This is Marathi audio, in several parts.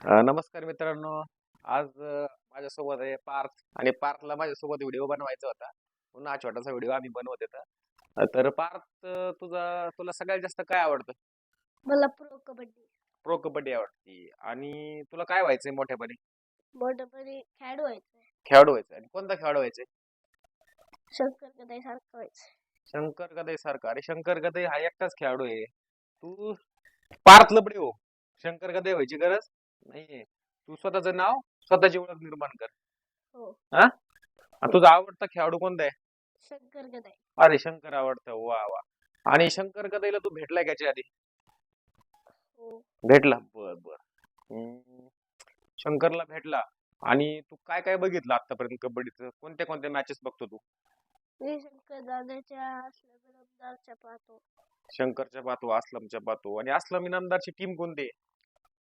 नमस्कार मित्रांनो. आज माझ्यासोबत आहे पार्थ आणि पार्थला माझ्यासोबत व्हिडिओ बनवायचा होता. पुन्हा हा छोटासा व्हिडिओ आम्ही बनवत होता. तर पार्थ, तुला सगळ्यात जास्त काय आवडतं? मला प्रो कबड्डी. प्रो कबड्डी आवडती. आणि तुला काय व्हायचंय मोठ्यापणी? मोठेपणी खेळाडू व्हायचंय. खेळाडू व्हायचं. आणि कोणता खेळाडू व्हायचंय? शंकर गदाई सारखं व्हायचंय. शंकर गदय सारखा. अरे शंकर गदय हा एकटाच खेळाडू आहे. तू पार्थ लबडे हो. शंकर गदय व्हायची गरज नाहीये. तू स्वतःचं नाव, स्वतःची ओळख निर्माण कर. हो, हा. आणि तुझा आवडता खेळाडू कोणता आहे? शंकर गदाई. अरे शंकर आवडतं. वा वा. आणि शंकर गदैला तू भेटलाय का याच्या आधी? हो, भेटला. बर बर. हम्म. शंकरला भेटला. आणि तू काय काय बघितलं आतापर्यंत कबड्डीचं? कोणत्या कोणत्या मॅचेस बघतो तू? मी शंकर दादाच्या असल्याबरोबरच्या पाहतो. शंकरच्या पाहतो, असलमच्या पाहतो. आणि असलम इनामदारची टीम कोणती आहे?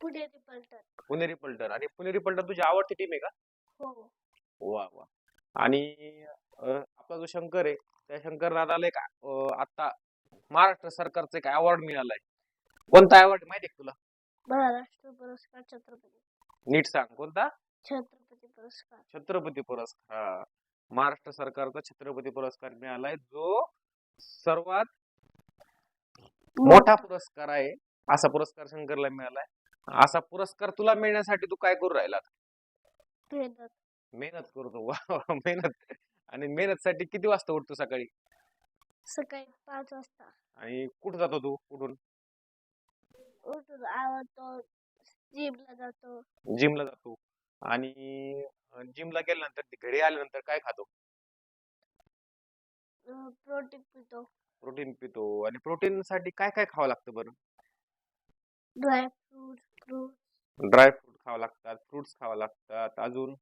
पुणेरी पलटण. पुणेरी पलटण. आणि पुणेरी पलटण तुझी आवडती टीम आहे का? हो, वा वा. आणि आपला जो शंकर आहे, त्या शंकर दादाला एक आता महाराष्ट्र सरकारचा एक अवॉर्ड मिळालाय. कोणता अवॉर्ड माहिती आहे का तुला? महाराष्ट्र पुरस्कार छत्रपती. नीट सांग कोणता? छत्रपती पुरस्कार. छत्रपती पुरस्कार. हा. महाराष्ट्र सरकारचा छत्रपती पुरस्कार मिळालाय, जो सर्वात मोठा पुरस्कार आहे. असा पुरस्कार शंकरला मिळालाय. असा पुरस्कार तुला मिळण्यासाठी तू काय करू राहिला? मेहनत. मेहनत करतो. वा वा, मेहनत. आणि मेहनतसाठी किती वाजता उठतो सकाळी? सकाळी 5 वाजता आणि कुठं जातो तू? कुठून? उठून आवडतो. जिमला जातो. जिमला जातो. आणि जिमला गेल्यानंतर घरी आल्यानंतर काय खातो? प्रोटीन पितो. प्रोटीन पितो. आणि प्रोटीन साठी काय काय खावं लागतं बरं? Dry fruit. ड्राय फ्रूट खावं लागतात, फ्रुट्स खावं लागतात. अजून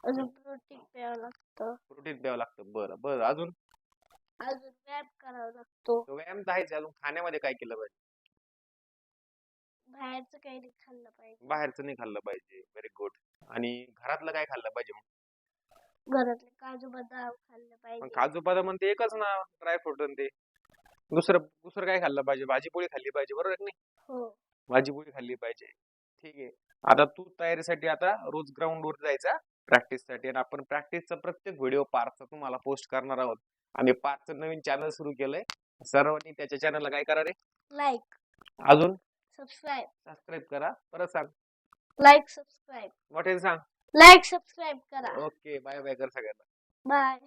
अजून प्रोटीन प्यावं लागतं. प्रोटीन प्यावं लागतं. बरं बरं. अजून व्यायाम करावा लागतो. व्यायाम तर आहेच. अजून खाण्यामध्ये काय केलं पाहिजे? बाहेरचं काही नाही खाल्लं पाहिजे. बाहेरचं नाही खाल्लं पाहिजे. Very good. आणि घरातलं काय खाल्लं पाहिजे मग? घरातले काजू बदाम खाल्लं मग पाहिजे. काजू बदाम म्हणते एकच ना, ड्रायफ्रूट ते. दुसरं दुसरं काय खाल्लं पाहिजे? भाजी पोळी खाल्ली पाहिजे, बरोबर आहे की नाही? हो, भाजी पोळी खाल्ली पाहिजे. ठीक आहे. आता तू तयारीसाठी आता रोज ग्राउंडवर जायचा प्रॅक्टिससाठी. आणि आपण प्रॅक्टिसचा प्रत्येक व्हिडिओ पार्थचा तुम्हाला पोस्ट करणार आहोत. आम्ही पार्थचं नवीन चॅनल सुरू केलंय. सर्वांनी त्याच्या चॅनलला काय करा रे? लाईक, अजून सबस्क्राईब. सबस्क्राईब करा. परत सांग. Like, subscribe. वाटेल सांग. लाईक, सबस्क्राईब करा. ओके. बाय बाय कर सगळ्यांना. बाय.